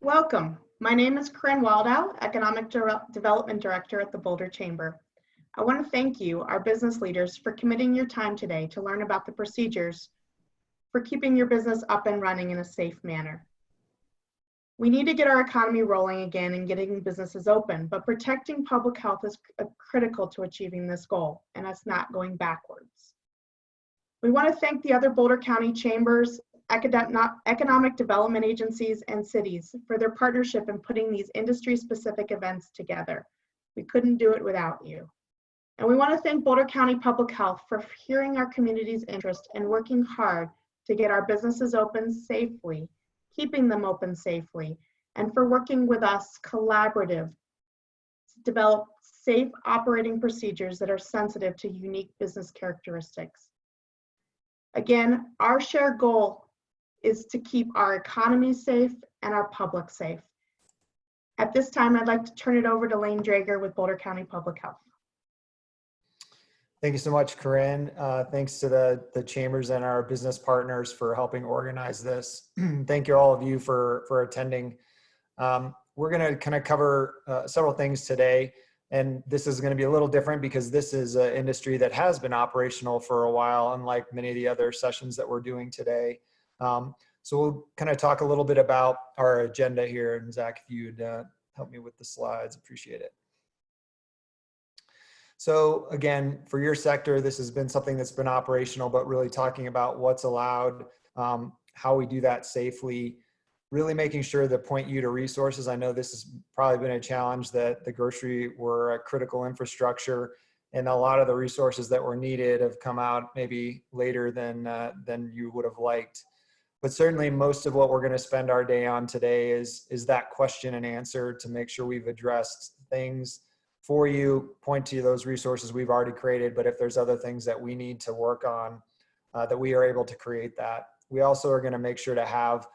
Welcome. My name is Corinne Waldow, Economic Development Director at the Boulder Chamber. I want to thank you, our business leaders, for committing your time today to learn about the procedures for keeping your business up and running in a safe manner. We need to get our economy rolling again and getting businesses open, but protecting public health is critical to achieving this goal, and us not going backwards. We want to thank the other Boulder County chambers, economic development agencies, and cities for their partnership in putting these industry-specific events together. We couldn't do it without you. And we want to thank Boulder County Public Health for hearing our community's interest and working hard to get our businesses open safely, keeping them open safely, and for working with us collaborative to develop safe operating procedures that are sensitive to unique business characteristics. Again, our shared goal is to keep our economy safe and our public safe. At this time, I'd like to turn it over to Lane Drager with Boulder County Public Health. Thank you so much, Corinne. Thanks to the chambers and our business partners for helping organize this. Thank you all of you for attending. We're going to kind of cover several things today, and this is going to be a little different because this is an industry that has been operational for a while, unlike many of the other sessions that we're doing today. So we'll kind of talk a little bit about our agenda here, and Zach, if you'd help me with the slides, appreciate it. So again, for your sector, this has been something that's been operational, but really talking about what's allowed, how we do that safely, really making sure to point you to resources. I know this has probably been a challenge that the grocery were a critical infrastructure, and a lot of the resources that were needed have come out maybe later than you would have liked. But certainly most of what we're going to spend our day on today is that question and answer to make sure we've addressed things for you, point to those resources we've already created, but if there's other things that we need to work on, that we are able to create that. We also are going to make sure to have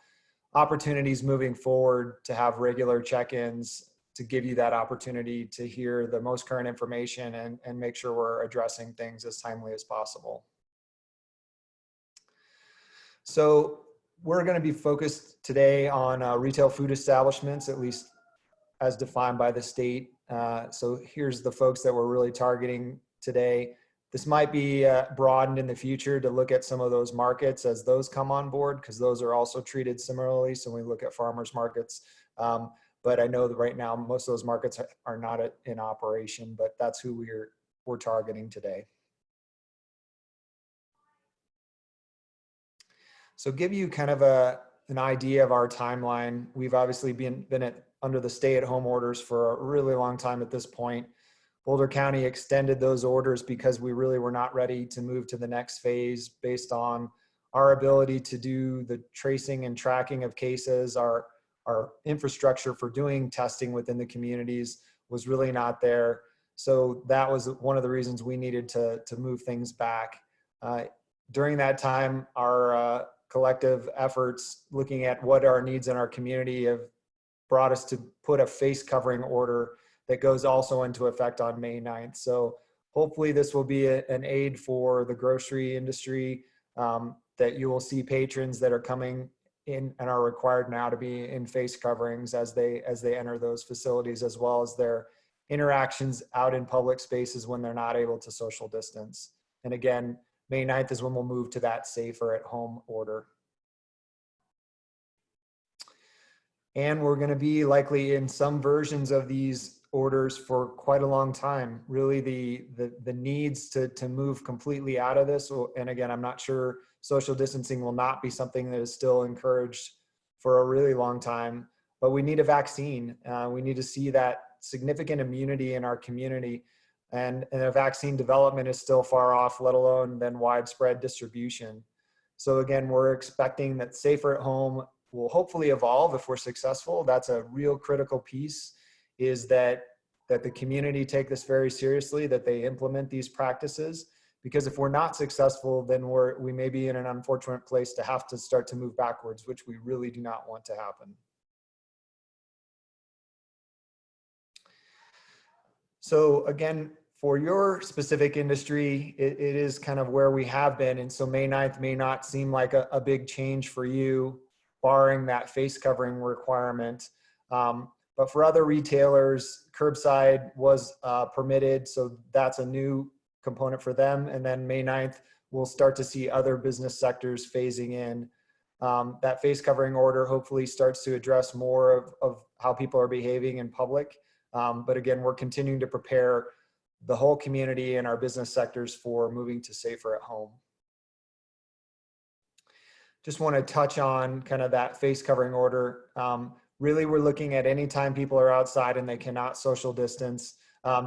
opportunities moving forward to have regular check-ins to give you that opportunity to hear the most current information and make sure we're addressing things as timely as possible. So we're going to be focused today on retail food establishments, at least as defined by the state. So here's the folks that we're really targeting today. This might be broadened in the future to look at some of those markets as those come on board, because those are also treated similarly. So when we look at farmers markets, but I know that right now most of those markets are not in operation, but that's who we're targeting today. So give you kind of an idea of our timeline. We've obviously been under the stay-at-home orders for a really long time at this point. Boulder County extended those orders because we really were not ready to move to the next phase based on our ability to do the tracing and tracking of cases. Our infrastructure for doing testing within the communities was really not there. So that was one of the reasons we needed to move things back. During that time, our collective efforts looking at what our needs in our community have brought us to put a face covering order that goes also into effect on May 9th. So hopefully this will be an aid for the grocery industry, that you will see patrons that are coming in and are required now to be in face coverings as they enter those facilities, as well as their interactions out in public spaces when they're not able to social distance. And again, May 9th is when we'll move to that safer at home order. And we're going to be likely in some versions of these orders for quite a long time. Really the needs to move completely out of this. And again, I'm not sure social distancing will not be something that is still encouraged for a really long time, but we need a vaccine. We need to see that significant immunity in our community, and a vaccine development is still far off, let alone then widespread distribution. So again, we're expecting that safer at home will hopefully evolve if we're successful. That's a real critical piece, is that the community take this very seriously, that they implement these practices, because if we're not successful, then we may be in an unfortunate place to have to start to move backwards, which we really do not want to happen. So again, for your specific industry, it is kind of where we have been. And so May 9th may not seem like a big change for you. barring that face covering requirement. But for other retailers, curbside was permitted, so that's a new component for them. And then May 9th, we'll start to see other business sectors phasing in. That face covering order hopefully starts to address more of how people are behaving in public. But again, we're continuing to prepare the whole community and our business sectors for moving to safer at home. Just want to touch on kind of that face covering order. Really, we're looking at any time people are outside and they cannot social distance,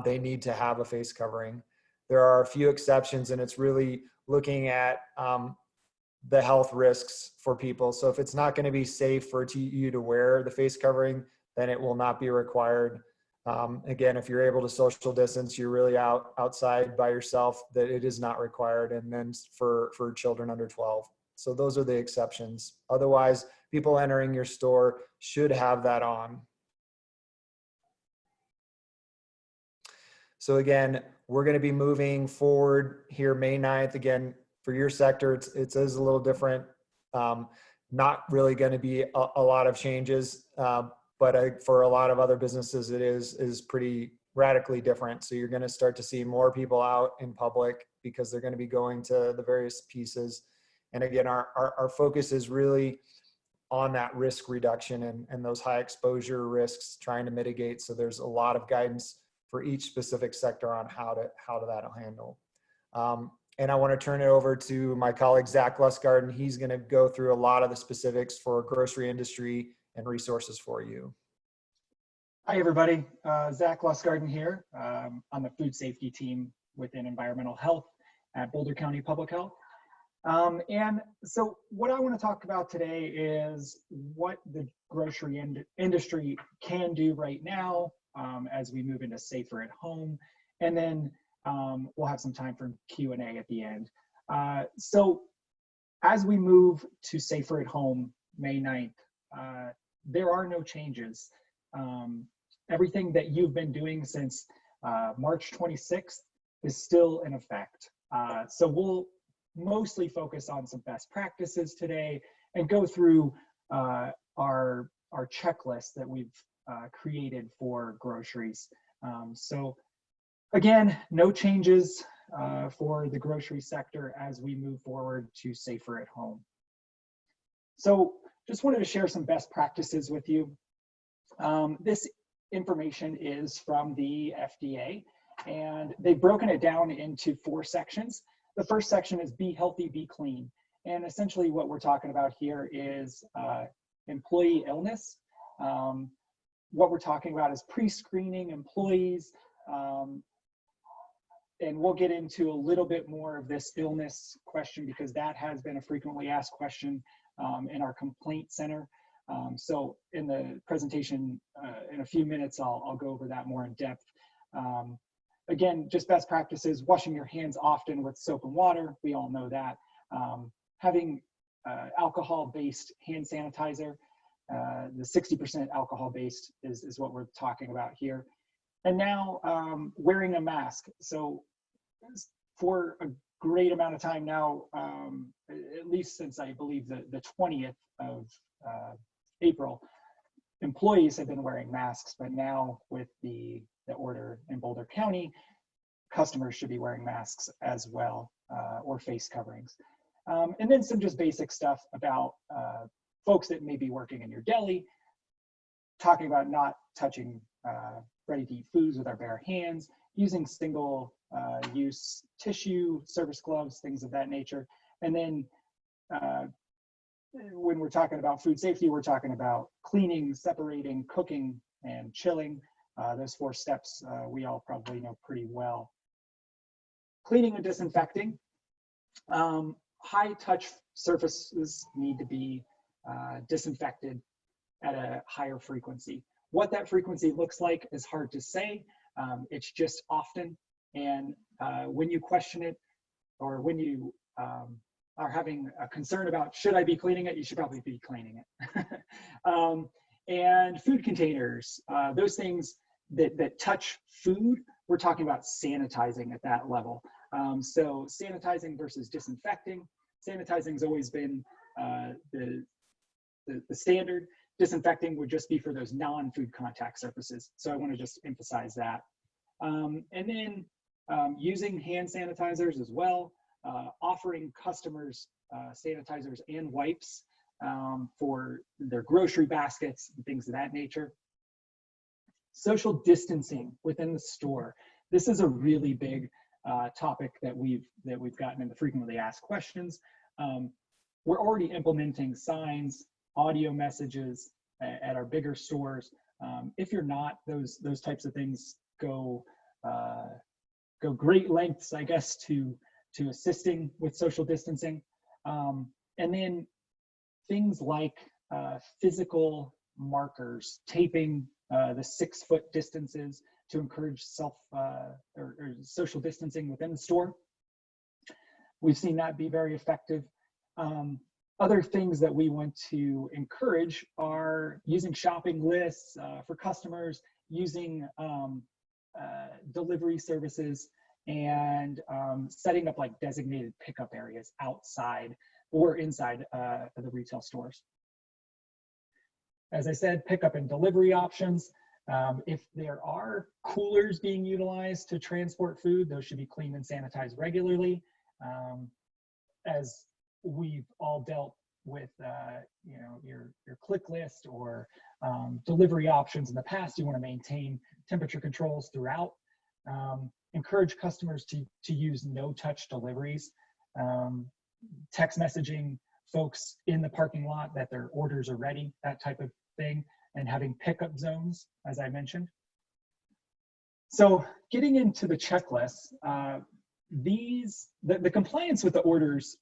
they need to have a face covering. There are a few exceptions, and it's really looking at the health risks for people. So if it's not going to be safe for you to wear the face covering, then it will not be required. Again, if you're able to social distance, you're really outside by yourself, that it is not required. And then for children under 12. So those are the exceptions. Otherwise, people entering your store should have that on. So again, we're going to be moving forward here May 9th. Again, for your sector, it is a little different. Not really going to be a lot of changes, but for a lot of other businesses, it is pretty radically different. So you're going to start to see more people out in public because they're going to be going to the various pieces. And again, our focus is really on that risk reduction and those high exposure risks, trying to mitigate. So there's a lot of guidance for each specific sector on how that'll handle. And I want to turn it over to my colleague, Zach Lustgarten. He's going to go through a lot of the specifics for grocery industry and resources for you. Hi, everybody. Zach Lustgarten here. On the food safety team within environmental health at Boulder County Public Health. And so what I want to talk about today is what the grocery industry can do right now as we move into safer at home. And then we'll have some time for Q&A at the end. So as we move to safer at home, May 9th, there are no changes. Everything that you've been doing since March 26th is still in effect. So we'll mostly focus on some best practices today and go through our checklist that we've created for groceries. So again, no changes for the grocery sector as we move forward to safer at home. So just wanted to share some best practices with you. This information is from the FDA, and they've broken it down into 4 sections. The first section is be healthy, be clean. And essentially what we're talking about here is employee illness. What we're talking about is pre-screening employees. And we'll get into a little bit more of this illness question because that has been a frequently asked question in our complaint center. So in the presentation in a few minutes, I'll go over that more in depth. Again, just best practices, washing your hands often with soap and water. We all know that. Having alcohol-based hand sanitizer, the 60% alcohol-based is what we're talking about here. And now wearing a mask. So for a great amount of time now, at least since I believe the 20th of April, employees have been wearing masks, but now with the order in Boulder County, customers should be wearing masks as well, or face coverings. And then some just basic stuff about folks that may be working in your deli, talking about not touching ready-to-eat foods with our bare hands, using single-use tissue, service gloves, things of that nature. And then when we're talking about food safety, we're talking about cleaning, separating, cooking, and chilling. Those 4 steps we all probably know pretty well. Cleaning and disinfecting. High-touch surfaces need to be disinfected at a higher frequency. What that frequency looks like is hard to say. It's just often. And when you question it, or when you are having a concern about should I be cleaning it, you should probably be cleaning it. And food containers, those things that touch food, we're talking about sanitizing at that level. So sanitizing versus disinfecting. Sanitizing has always been the standard. Disinfecting would just be for those non-food contact surfaces. So I want to just emphasize that. And then using hand sanitizers as well, offering customers sanitizers and wipes for their grocery baskets and things of that nature. Social distancing within the store. This is a really big topic that we've gotten in the frequently asked questions. We're already implementing signs, audio messages at our bigger stores. If you're not, those types of things go great lengths, I guess, to assisting with social distancing. And then things like physical markers, taping the 6-foot distances to encourage or social distancing within the store. We've seen that be very effective. Other things that we want to encourage are using shopping lists for customers, using delivery services, and setting up like designated pickup areas outside or inside of the retail stores. As I said, pickup and delivery options. If there are coolers being utilized to transport food, those should be cleaned and sanitized regularly. As we've all dealt with, your click list or delivery options in the past, you want to maintain temperature controls throughout. Encourage customers to use no-touch deliveries. Text messaging folks in the parking lot that their orders are ready, that type of thing, and having pickup zones, as I mentioned. So getting into the checklists, the compliance with the orders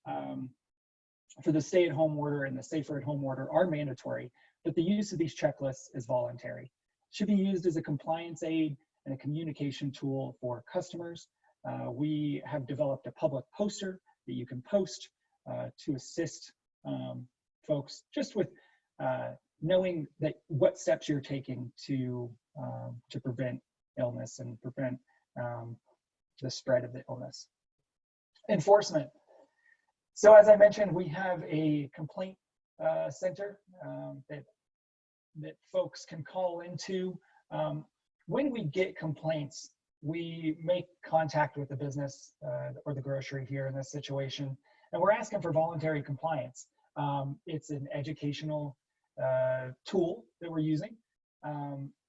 for the stay-at-home order and the safer-at-home order are mandatory, but the use of these checklists is voluntary. It should be used as a compliance aid and a communication tool for customers. We have developed a public poster that you can post to assist folks just with knowing that what steps you're taking to prevent illness and prevent the spread of the illness. Enforcement. So as I mentioned, we have a complaint center that folks can call into. When we get complaints, we make contact with the business or the grocery here in this situation, and we're asking for voluntary compliance. It's an educational tool that we're using.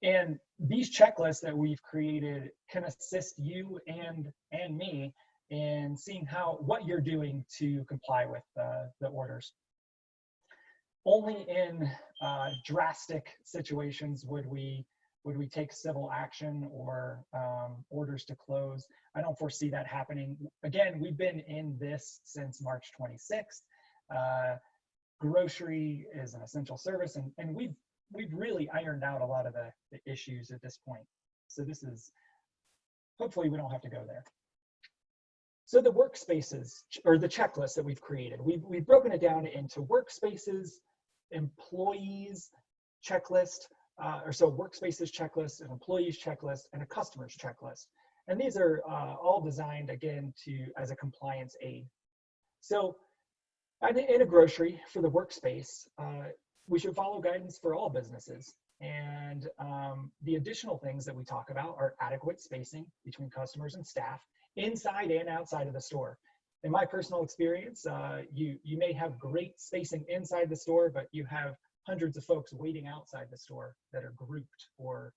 And these checklists that we've created can assist you and me in seeing what you're doing to comply with the orders. Only in drastic situations would we take civil action or orders to close. I don't foresee that happening. Again, we've been in this since March 26th. Grocery is an essential service, and we've really ironed out a lot of the issues at this point. So this is, hopefully we don't have to go there. So the workspaces, or the checklist that we've created, we've broken it down into workspaces, employees checklist, workspaces checklist, an employees checklist, and a customers checklist. And these are all designed, again, as a compliance aid. So in a grocery, for the workspace, we should follow guidance for all businesses. And the additional things that we talk about are adequate spacing between customers and staff, inside and outside of the store. In my personal experience, you may have great spacing inside the store, but you have hundreds of folks waiting outside the store that are grouped or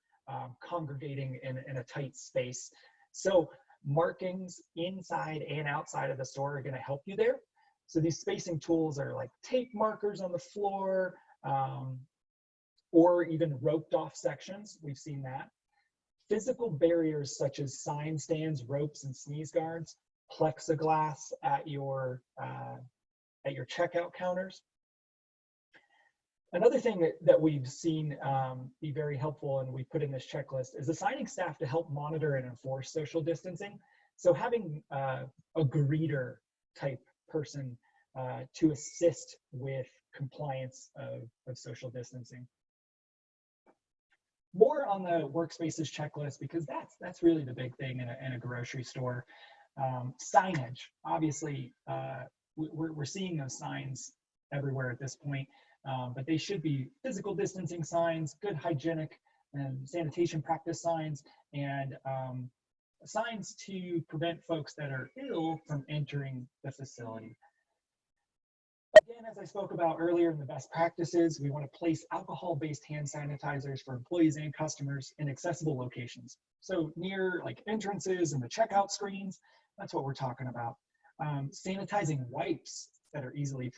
congregating in a tight space. So markings inside and outside of the store are going to help you there. So these spacing tools are like tape markers on the floor, or even roped off sections. We've seen that. Physical barriers such as sign stands, ropes, and sneeze guards, plexiglass at your checkout counters. Another thing that we've seen be very helpful, and we put in this checklist, is assigning staff to help monitor and enforce social distancing. So having a greeter type person to assist with compliance of social distancing. More on the workspaces checklist, because that's really the big thing in a grocery store. Signage, obviously, we're seeing those signs everywhere at this point. but they should be physical distancing signs, good hygienic and sanitation practice signs, and signs to prevent folks that are ill from entering the facility. Again, as I spoke about earlier in the best practices, we want to place alcohol-based hand sanitizers for employees and customers in accessible locations. So near like entrances and the checkout screens, that's what we're talking about. Sanitizing wipes that are easily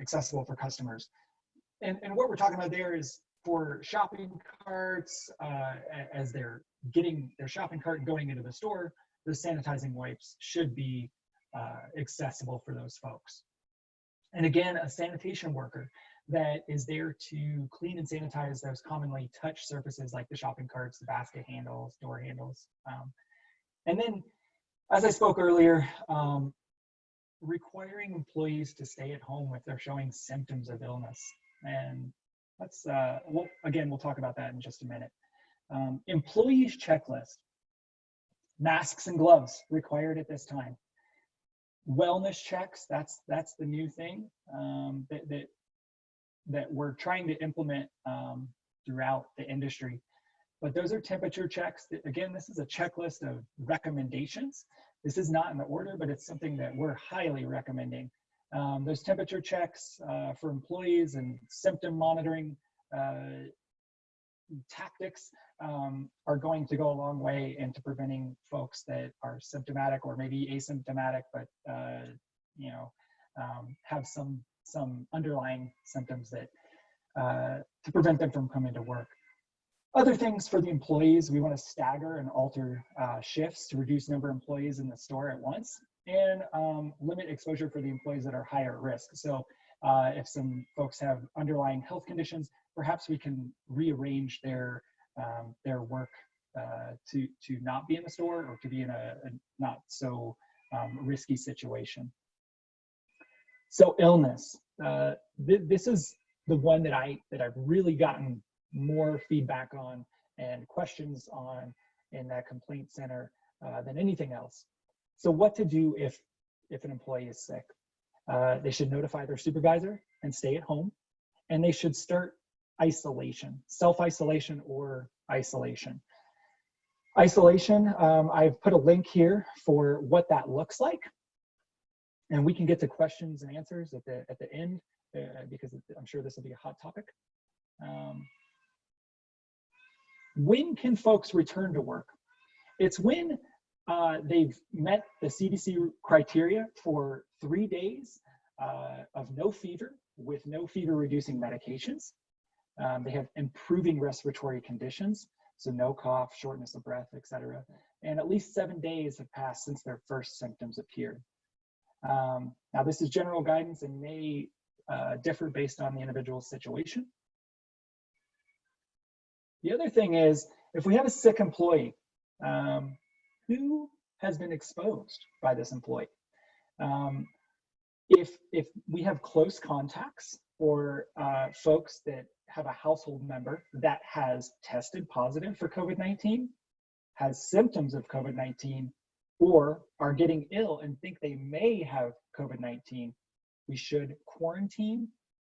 accessible for customers. And what we're talking about there is for shopping carts, as they're getting their shopping cart and going into the store, the sanitizing wipes should be accessible for those folks. And again, a sanitation worker that is there to clean and sanitize those commonly touched surfaces like the shopping carts, the basket handles, door handles. And then, as I spoke earlier, requiring employees to stay at home if they're showing symptoms of illness. And that's, we'll talk about that in just a minute. Employees checklist, masks and gloves required at this time. Wellness checks, that's the new thing that we're trying to implement throughout the industry. But those are temperature checks. Again, this is a checklist of recommendations. This is not in the order, but it's something that we're highly recommending. Those temperature checks for employees and symptom monitoring tactics are going to go a long way into preventing folks that are symptomatic or maybe asymptomatic, but have some underlying symptoms that to prevent them from coming to work. Other things for the employees, we want to stagger and alter shifts to reduce number of employees in the store at once, and limit exposure for the employees that are higher risk. So if some folks have underlying health conditions, perhaps we can rearrange their work to not be in the store or to be in a not so risky situation. So illness, this is the one that I've really gotten more feedback on and questions on in that complaint center than anything else. So what to do if an employee is sick? They should notify their supervisor and stay at home, and they should start isolation, self-isolation or isolation. Isolation, I've put a link here for what that looks like, and we can get to questions and answers at the end because I'm sure this will be a hot topic. When can folks return to work? It's when they've met the CDC criteria for 3 days of no fever with no fever reducing medications. They have improving respiratory conditions, so no cough, shortness of breath, etc. And at least 7 days have passed since their first symptoms appeared. Now this is general guidance and may differ based on the individual's situation. The other thing is, if we have a sick employee, who has been exposed by this employee? If we have close contacts or folks that have a household member that has tested positive for COVID-19, has symptoms of COVID-19, or are getting ill and think they may have COVID-19, we should quarantine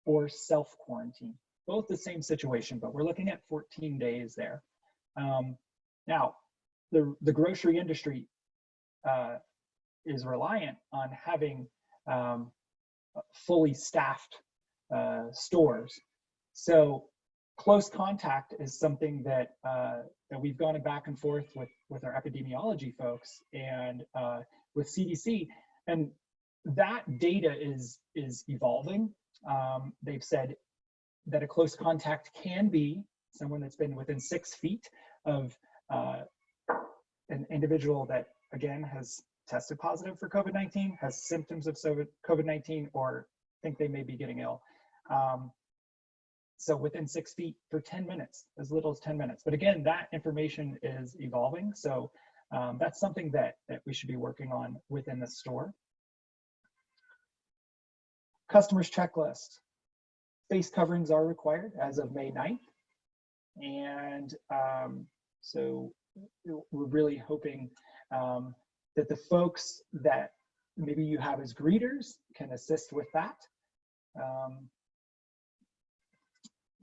or self-quarantine. Both the same situation, but we're looking at 14 days there. Now, the grocery industry is reliant on having fully staffed stores. So close contact is something that we've gone back and forth with our epidemiology folks and with CDC, and that data is evolving. They've said that a close contact can be someone that's been within 6 feet of an individual that, again, has tested positive for COVID-19, has symptoms of COVID-19, or think they may be getting ill. So within 6 feet for 10 minutes, as little as 10 minutes. But again, that information is evolving. So that's something that we should be working on within the store. Customers checklist. Face coverings are required as of May 9th. And so we're really hoping that the folks that maybe you have as greeters can assist with that.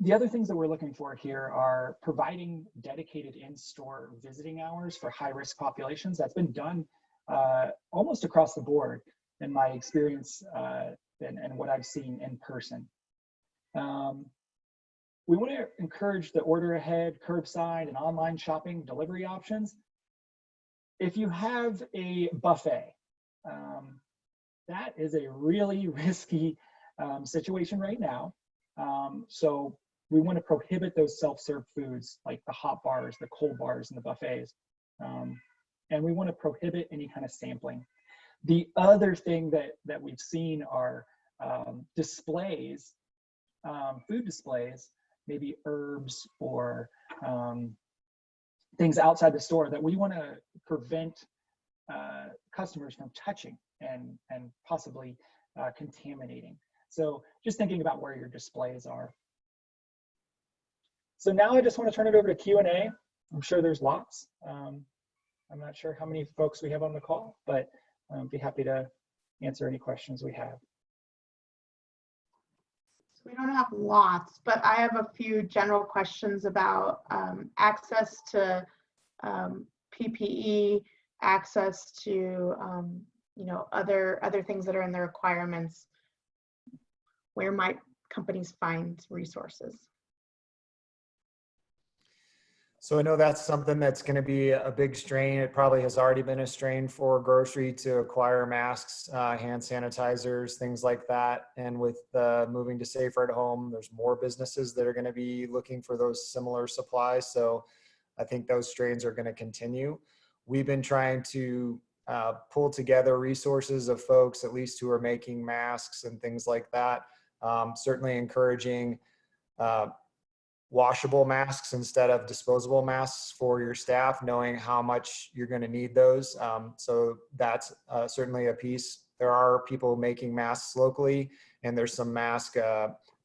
The other things that we're looking for here are providing dedicated in-store visiting hours for high-risk populations. That's been done almost across the board in my experience and what I've seen in person. We want to encourage the order ahead, curbside, and online shopping delivery options. If you have a buffet, that is a really risky situation right now. So we want to prohibit those self-serve foods like the hot bars, the cold bars, and the buffets. And we want to prohibit any kind of sampling. The other thing that we've seen are displays, food displays, maybe herbs or things outside the store that we want to prevent customers from touching and possibly contaminating. So just thinking about where your displays are. So now I just want to turn it over to Q&A. I'm sure there's lots. I'm not sure how many folks we have on the call, but I'd be happy to answer any questions we have. So we don't have lots, but I have a few general questions about access to PPE, access to you know, other things that are in the requirements. Where might companies find resources? So I know that's something that's going to be a big strain. It probably has already been a strain for grocery to acquire masks, hand sanitizers, things like that. And with moving to safer at home, there's more businesses that are going to be looking for those similar supplies. So I think those strains are going to continue. We've been trying to pull together resources of folks, at least who are making masks and things like that. Certainly encouraging washable masks instead of disposable masks for your staff, knowing how much you're going to need those. So that's certainly a piece. There are people making masks locally, and there's some mask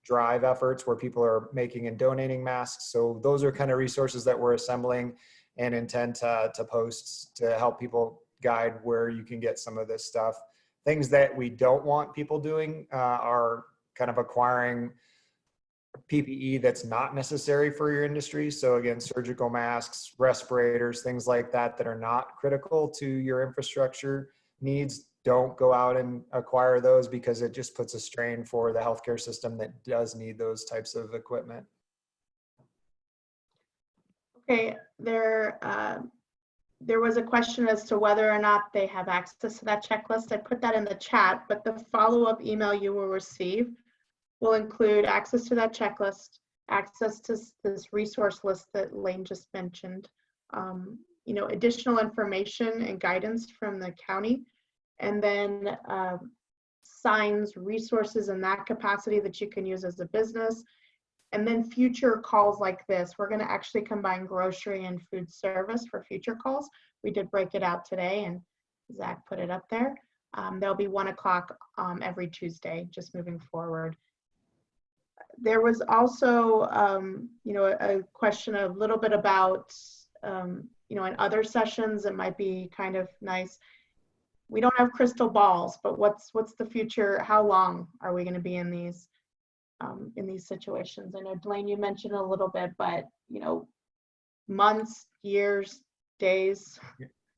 drive efforts where people are making and donating masks. So those are kind of resources that we're assembling and intend to post to help people guide where you can get some of this stuff. Things that we don't want people doing are kind of acquiring PPE that's not necessary for your industry. So again, surgical masks, respirators, things like that that are not critical to your infrastructure needs. Don't go out and acquire those because it just puts a strain for the healthcare system that does need those types of equipment. Okay, there was a question as to whether or not they have access to that checklist. I put that in the chat, but the follow-up email you will receive will include access to that checklist, access to this resource list that Lane just mentioned, you know, additional information and guidance from the county, and then signs, resources in that capacity that you can use as a business. And then future calls like this, we're going to actually combine grocery and food service for future calls. We did break it out today, and Zach put it up there. There'll be 1 o'clock every Tuesday, just moving forward. There was also, you know, a question a little bit about, you know, in other sessions, it might be kind of nice. We don't have crystal balls, but what's the future? How long are we going to be in these situations? I know, Dwayne, you mentioned a little bit, but, you know, months, years, days.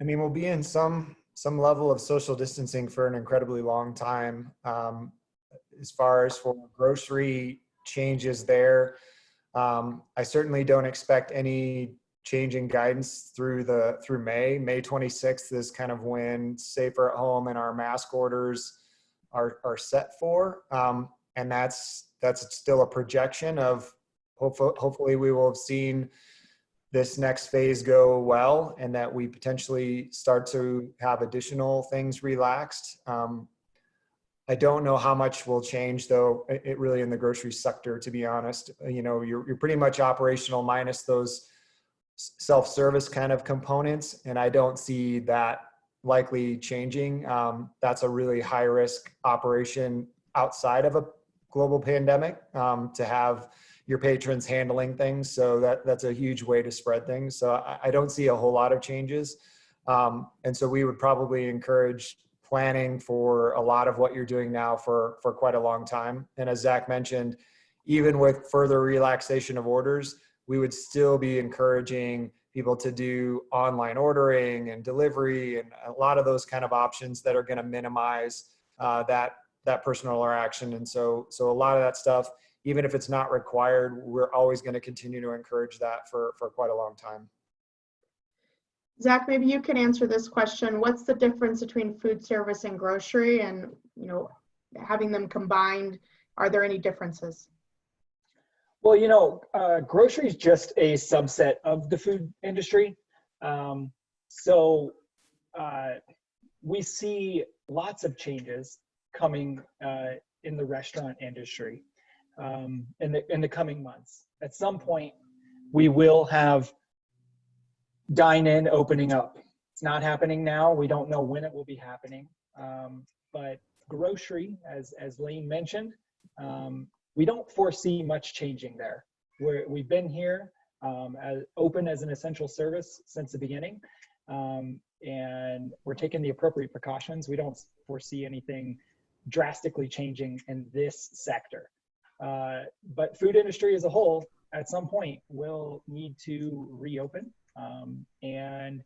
I mean, we'll be in some level of social distancing for an incredibly long time. As far as for grocery changes there, I certainly don't expect any change in guidance through May. May 26th is kind of when safer at home and our mask orders are set for. And that's still a projection of hopefully we will have seen this next phase go well, and that we potentially start to have additional things relaxed. I don't know how much will change though, it really in the grocery sector, to be honest. You know, you're pretty much operational minus those self-service kind of components, and I don't see that likely changing. That's a really high risk operation outside of a global pandemic, to have your patrons handling things. So that's a huge way to spread things. So I don't see a whole lot of changes. And so we would probably encourage planning for a lot of what you're doing now for quite a long time. And as Zach mentioned, even with further relaxation of orders, we would still be encouraging people to do online ordering and delivery and a lot of those kind of options that are going to minimize that personal interaction. And so a lot of that stuff, even if it's not required, we're always going to continue to encourage that for quite a long time. Zach, maybe you can answer this question. What's the difference between food service and grocery, and having them combined? Are there any differences? Well, grocery is just a subset of the food industry. We see lots of changes coming in the restaurant industry in the coming months. At some point, we will have dine-in opening up. It's not happening now. We don't know when it will be happening. But grocery, as Lane mentioned, we don't foresee much changing there. We've been here open as an essential service since the beginning, and we're taking the appropriate precautions. We don't foresee anything drastically changing in this sector. But food industry as a whole, at some point, will need to reopen, and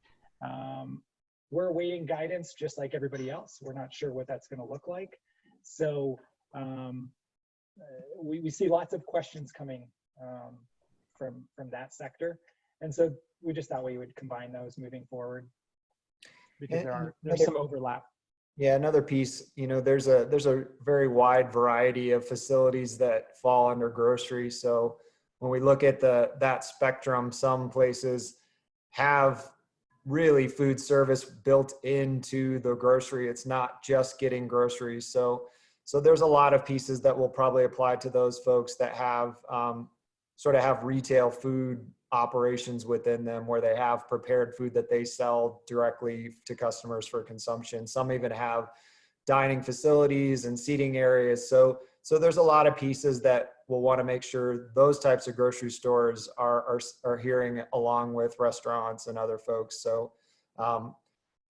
we're awaiting guidance just like everybody else. We're not sure what that's going to look like. So we see lots of questions coming from that sector, and so we just thought we would combine those moving forward because there's some overlap. Yeah, another piece, there's a very wide variety of facilities that fall under grocery. So when we look at that spectrum, some places have really food service built into the grocery. It's not just getting groceries. So there's a lot of pieces that will probably apply to those folks that have sort of have retail food operations within them, where they have prepared food that they sell directly to customers for consumption. Some even have dining facilities and seating areas. So there's a lot of pieces that we'll want to make sure those types of grocery stores are hearing along with restaurants and other folks. So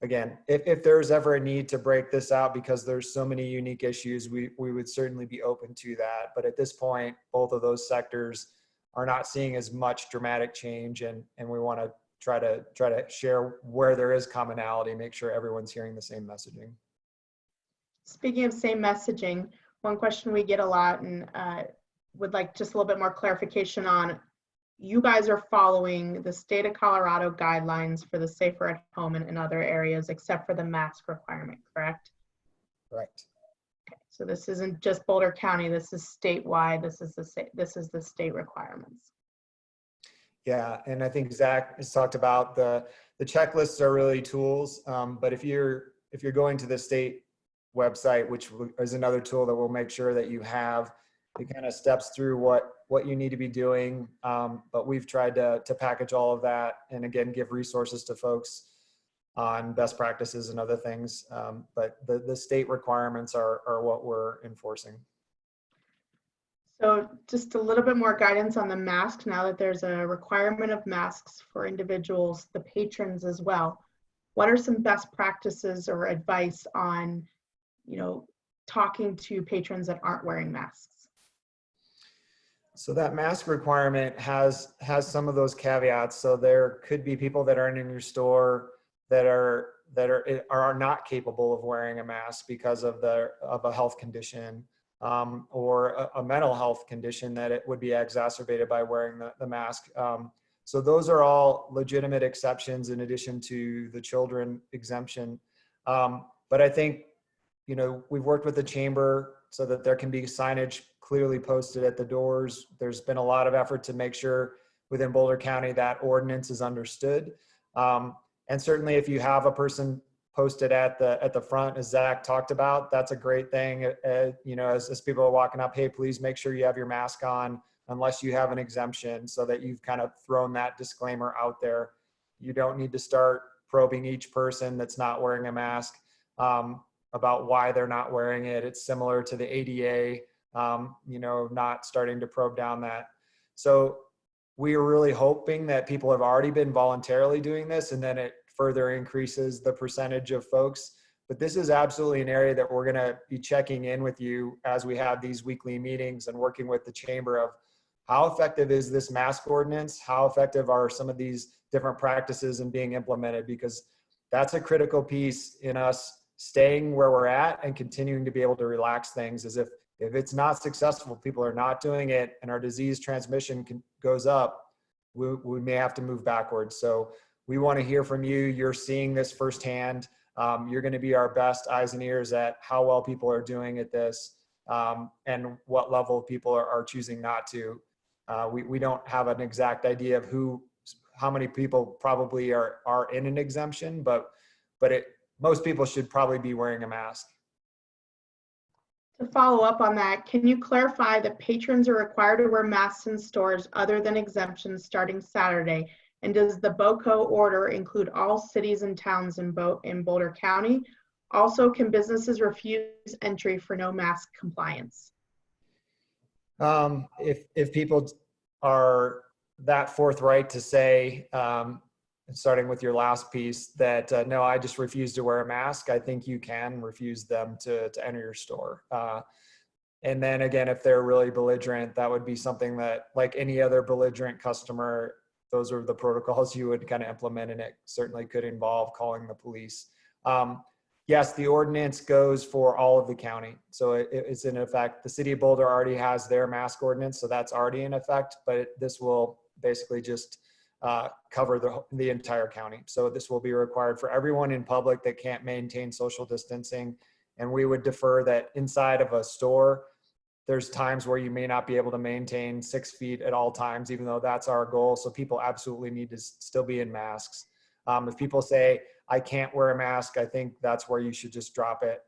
again, if there's ever a need to break this out because there's so many unique issues, we would certainly be open to that. But at this point, both of those sectors are not seeing as much dramatic change, and we want to try to share where there is commonality, make sure everyone's hearing the same messaging. Speaking of same messaging, one question we get a lot, and would like just a little bit more clarification on, you guys are following the state of Colorado guidelines for the safer at home and in other areas, except for the mask requirement, correct? Correct. Okay, so this isn't just Boulder County, this is statewide, this is the state requirements. Yeah, and I think Zach has talked about the checklists are really tools, but if you're going to the state website, which is another tool that we'll make sure that you have, it kind of steps through what you need to be doing, but we've tried to package all of that and again give resources to folks on best practices and other things, but the state requirements are what we're enforcing. So just a little bit more guidance on the masks, now that there's a requirement of masks for individuals, the patrons as well. What are some best practices or advice on, talking to patrons that aren't wearing masks? So that mask requirement has some of those caveats. So there could be people that aren't in your store that are not capable of wearing a mask because of a health condition, or a mental health condition that it would be exacerbated by wearing the mask. So those are all legitimate exceptions in addition to the children exemption. But I think, we've worked with the chamber so that there can be signage clearly posted at the doors. There's been a lot of effort to make sure within Boulder County that ordinance is understood. And certainly if you have a person posted at the front, as Zach talked about, that's a great thing. As people are walking up, hey, please make sure you have your mask on unless you have an exemption, so that you've kind of thrown that disclaimer out there. You don't need to start probing each person that's not wearing a mask about why they're not wearing it. It's similar to the ADA, not starting to probe down that. So we are really hoping that people have already been voluntarily doing this, and then it further increases the percentage of folks. But this is absolutely an area that we're going to be checking in with you as we have these weekly meetings and working with the chamber of how effective is this mask ordinance? How effective are some of these different practices in being implemented? Because that's a critical piece in us staying where we're at and continuing to be able to relax things. As if it's not successful, people are not doing it, and our disease transmission goes up, we may have to move backwards. So we want to hear from you. You're seeing this firsthand. You're going to be our best eyes and ears at how well people are doing at this, and what level people are choosing not to. We don't have an exact idea of how many people probably are in an exemption, but most people should probably be wearing a mask. To follow up on that, can you clarify that patrons are required to wear masks in stores other than exemptions starting Saturday? And does the BOCO order include all cities and towns in Boulder County? Also, can businesses refuse entry for no mask compliance? If people are that forthright to say, starting with your last piece, that no, I just refuse to wear a mask, I think you can refuse them to enter your store. And then again, if they're really belligerent, that would be something that, like any other belligerent customer, those are the protocols you would kind of implement, and it certainly could involve calling the police. Yes, the ordinance goes for all of the county. So it's in effect. The city of Boulder already has their mask ordinance, so that's already in effect, but this will basically just cover the entire county. So this will be required for everyone in public that can't maintain social distancing. And we would defer that inside of a store, there's times where you may not be able to maintain 6 feet at all times, even though that's our goal. So people absolutely need to still be in masks. If people say, I can't wear a mask, I think that's where you should just drop it,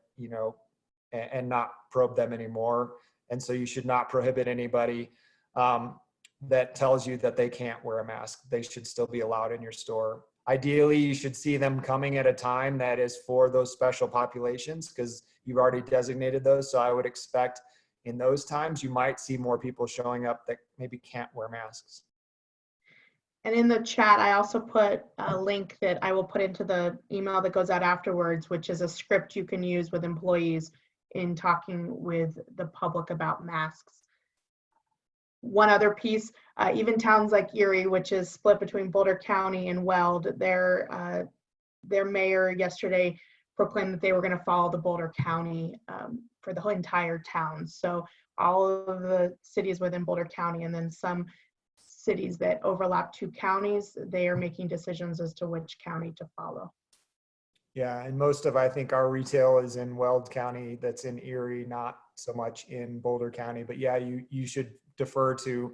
and not probe them anymore. And so you should not prohibit anybody that tells you that they can't wear a mask. They should still be allowed in your store. Ideally, you should see them coming at a time that is for those special populations, because you've already designated those. So I would expect in those times, you might see more people showing up that maybe can't wear masks. And in the chat, I also put a link that I will put into the email that goes out afterwards, which is a script you can use with employees in talking with the public about masks. One other piece, even towns like Erie, which is split between Boulder County and Weld, their mayor yesterday proclaimed that they were going to follow the Boulder County for the whole entire town. So all of the cities within Boulder County, and then some cities that overlap 2 counties, they are making decisions as to which county to follow. Yeah, and most of, I think, our retail is in Weld County, that's in Erie, not so much in Boulder County. But yeah, you should defer to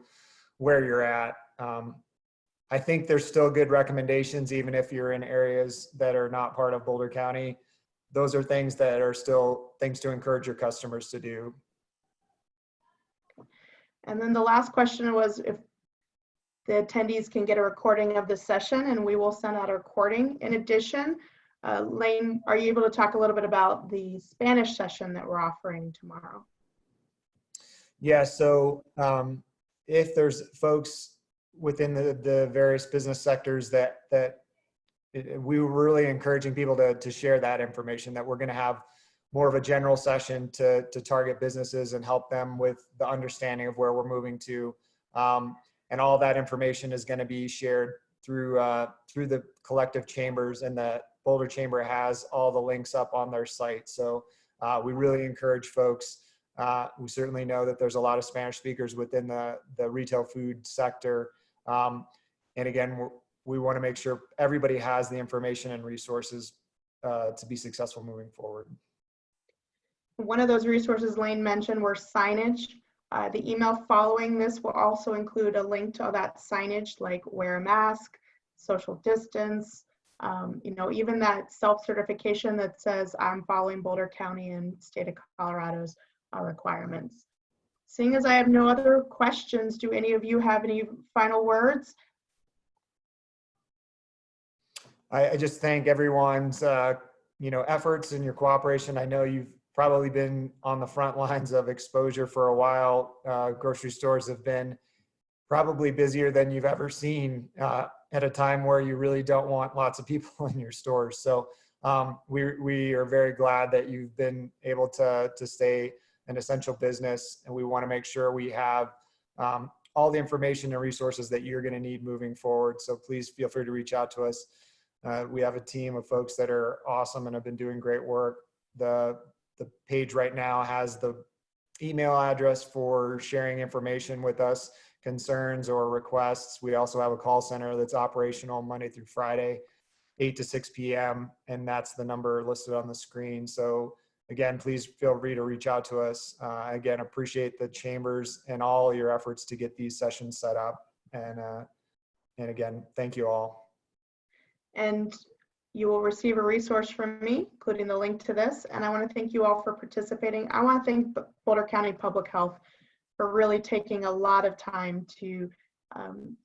where you're at. I think there's still good recommendations, even if you're in areas that are not part of Boulder County. Those are things that are still things to encourage your customers to do. And then the last question was if the attendees can get a recording of the session, and we will send out a recording. In addition, Lane, are you able to talk a little bit about the Spanish session that we're offering tomorrow? Yeah, so if there's folks within the various business sectors that we were really encouraging people to share that information, that we're going to have more of a general session to target businesses and help them with the understanding of where we're moving to. And all that information is going to be shared through the collective chambers, and the Boulder Chamber has all the links up on their site. So we really encourage folks. We certainly know that there's a lot of Spanish speakers within the retail food sector. And again, we want to make sure everybody has the information and resources to be successful moving forward. One of those resources Lane mentioned were signage. The email following this will also include a link to all that signage, like wear a mask, social distance, even that self-certification that says I'm following Boulder County and state of Colorado's requirements. Seeing as I have no other questions, do any of you have any final words? I just thank everyone's efforts and your cooperation. I know you've probably been on the front lines of exposure for a while. Grocery stores have been probably busier than you've ever seen at a time where you really don't want lots of people in your stores. So We are very glad that you've been able to stay an essential business, and we want to make sure we have all the information and resources that you're going to need moving forward. So please feel free to reach out to us. We have a team of folks that are awesome and have been doing great work. The page right now has the email address for sharing information with us, concerns or requests. We also have a call center that's operational Monday through Friday, 8 to 6 p.m. And that's the number listed on the screen. So again, please feel free to reach out to us. Again, appreciate the chambers and all your efforts to get these sessions set up. And again, thank you all. And you will receive a resource from me, including the link to this. And I want to thank you all for participating. I want to thank Boulder County Public Health for really taking a lot of time to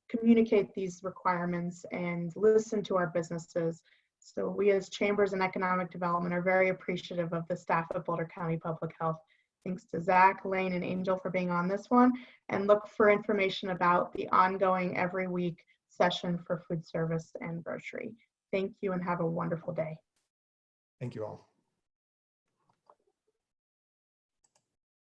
communicate these requirements and listen to our businesses. So we as Chambers and Economic Development are very appreciative of the staff at Boulder County Public Health. Thanks to Zach, Lane, and Angel for being on this one. And look for information about the ongoing every week session for food service and grocery. Thank you and have a wonderful day. Thank you all.